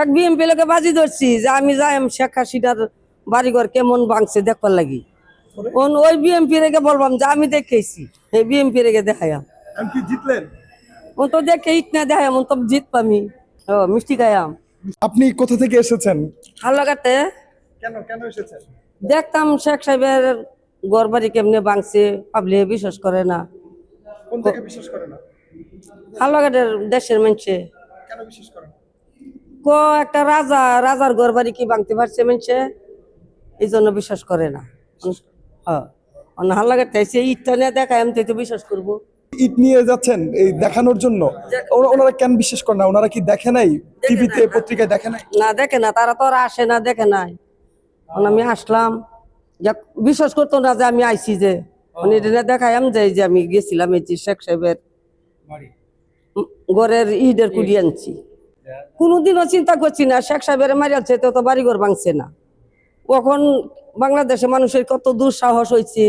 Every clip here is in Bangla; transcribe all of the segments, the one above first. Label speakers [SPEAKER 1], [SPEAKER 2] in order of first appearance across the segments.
[SPEAKER 1] এক বিএমপি লোকে বাজি ধরছি যে আমি যাই শেখ হাসিনার বাড়িঘর কেমন ভাঙছে দেখবার লাগি। ওই বিএমপি রেগে বলবাম যে আমি দেখেছি, এই বিএমপি রেগে দেখাইম।
[SPEAKER 2] কি জিতলেন?
[SPEAKER 1] ও তো দেখে ইট না দেখাইম, তো জিত পামি। ও মিষ্টি খাইয়াম।
[SPEAKER 2] আপনি কোথা থেকে এসেছেন?
[SPEAKER 1] হালকাতে
[SPEAKER 2] কেন কেন এসেছেন?
[SPEAKER 1] দেখতাম শেখ সাহেবের ঘর বাড়ি কেমনে ভাঙছে, পাবলিক বিশ্বাস করে না।
[SPEAKER 2] কোন থেকে বিশ্বাস করে না?
[SPEAKER 1] হালকাটের দেশের মানুষে
[SPEAKER 2] কেন বিশ্বাস করে না?
[SPEAKER 1] একটা রাজার ঘর বাড়ি কি ভাঙতে পারছে মানুষে, এই জন্য বিশ্বাস করে না। হ্যাঁ, হালকাতে এসে ইটটা নিয়ে দেখায় আমি তো বিশ্বাস করবো।
[SPEAKER 2] ইট নিয়ে যাচ্ছেন এই দেখানোর জন্য? ওনারা কেন বিশ্বাস করে না? ওনারা কি দেখে নাই টিভিতে পত্রিকায় দেখে নাই?
[SPEAKER 1] না দেখে না, তারা তো আর আসে না, দেখে নাই। আমি আসলাম, বিশ্বাস করতো না যে আমি আইছি, যে দেখাই আমি যাই যে আমি গেছিলাম এই যে শেখ সাহেবের ঘরের ইটের কুড়ি আনছি। কোনোদিনও চিন্তা করছি না শেখ সাহেবের মারিয়ালছে তো বাড়িঘর ভাঙছে না। কখন বাংলাদেশে মানুষের কত দুঃসাহস হয়েছে,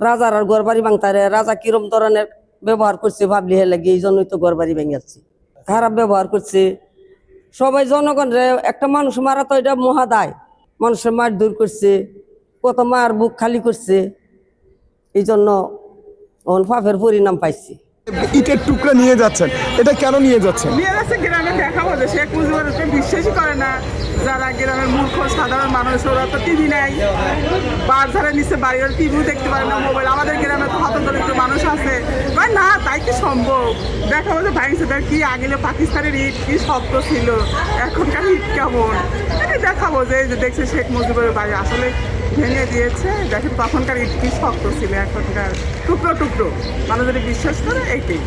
[SPEAKER 1] রাজার আর ঘর বাড়ি ভাঙতারে। রাজা কিরম ধরনের ব্যবহার করছে ভাবলি হে লাগে, এই জন্যই তো ঘর বাড়ি ভেঙেছে। খারাপ ব্যবহার করছে সবাই জনগণরে। একটা মানুষ মারা তো এটা মহাদায়। মানুষের মার দূর করছে, কত মার বুক খালি করছে, এই জন্য পাপের পরিণাম পাইছি।
[SPEAKER 2] ইটের টুকরা নিয়ে যাচ্ছেন, এটা কেন নিয়ে যাচ্ছেন?
[SPEAKER 3] নিয়ে যাচ্ছে গ্রামে দেখাবো যে শেখ মুজিবুরকে বিশ্বাসই করে না যারা গ্রামের মূর্খ সাধারণ মানুষ। ওরা তো টিভি নাই, বাজারে নিচে বাড়ি, ওরা টিভিও দেখতে পারে না, মোবাইল। আমাদের গ্রামে তো হতদরিদ্র মানুষ আছে, ভাই না তাই কি সম্ভব? দেখাবো যে ভাইছে তার কি আগেলে পাকিস্তানের ইট কি শক্ত ছিল, এখনকার ইট কেমন। এটা দেখাবো যে দেখছে শেখ মুজিবুরের বাড়ি আসলে ভেঙে দিয়েছে, দেখেন তখনকার ইট কি শক্ত ছিল, এখনকার টুকরো টুকরো। মানুষ যদি বিশ্বাস করে এইটাই।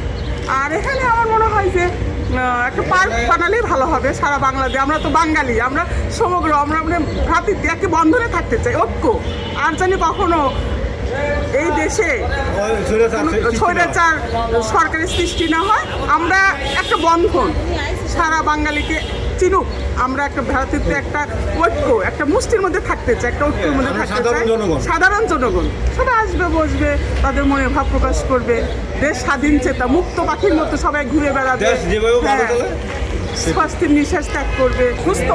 [SPEAKER 3] আর এখানে আমার মনে হয় যে একটা পার্ক বানালেই ভালো হবে সারা বাংলাদেশে। আমরা তো বাঙালি, আমরা সমগ্র আমরা মানে ভ্রাতৃত্ব একে বন্ধনে থাকতে চাই, ঐক্য। আর জানি কখনো এই দেশে স্বৈরাচার সরকারের সৃষ্টি না হয়। আমরা একটা বন্ধন সারা বাঙালিকে চিনুক, আমরা একটা ভ্রাতৃত্ব, একটা ঐক্য, একটা মুষ্টির মধ্যে থাকতে চাই, একটা ঐক্যের মধ্যে থাকতে চাই। সাধারণ জনগণ সবাই আসবে, বসবে, তাদের মনে ভাব প্রকাশ করবে। দেশ স্বাধীন চেতা মুক্ত পাখির মতো সবাই ঘুরে বেড়াবে, স্বাস্থ্যের নিঃশ্বাস ত্যাগ করবে, সুস্থ।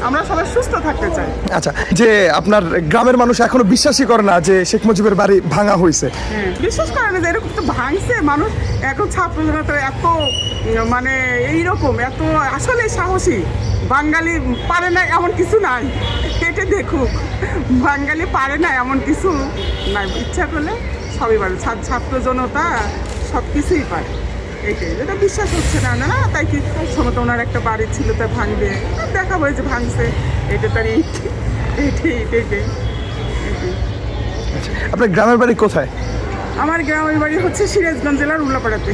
[SPEAKER 3] আমরা সবাই সুস্থ থাকতে চাই।
[SPEAKER 2] আচ্ছা, যে আপনার গ্রামের মানুষ এখনো বিশ্বাসই করে না যে শেখ মুজিবের বাড়ি ভাঙা হয়েছে?
[SPEAKER 3] বিশ্বাস করে না যে এরকম তো ভাঙছে। মানুষ এখন ছাত্র জনতা এত মানে এইরকম এত আসলে সাহসী। বাঙালি পারে না এমন কিছু নাই, এটা দেখুক। বাঙালি পারে না এমন কিছু নাই, ইচ্ছা করলে সবই পারে। ছাত্র জনতা সব কিছুই পারে। এইটাই এটা বিশ্বাস হচ্ছে না। না তাই কি সময় ওনার একটা বাড়ি ছিল, তা ভাঙবে, দেখাবো যে ভাঙছে, এটা তার এইটাই।
[SPEAKER 2] আপনার গ্রামের বাড়ি কোথায়?
[SPEAKER 3] আমার গ্রামের বাড়ি হচ্ছে সিরাজগঞ্জ জেলার উল্লাপাড়াতে।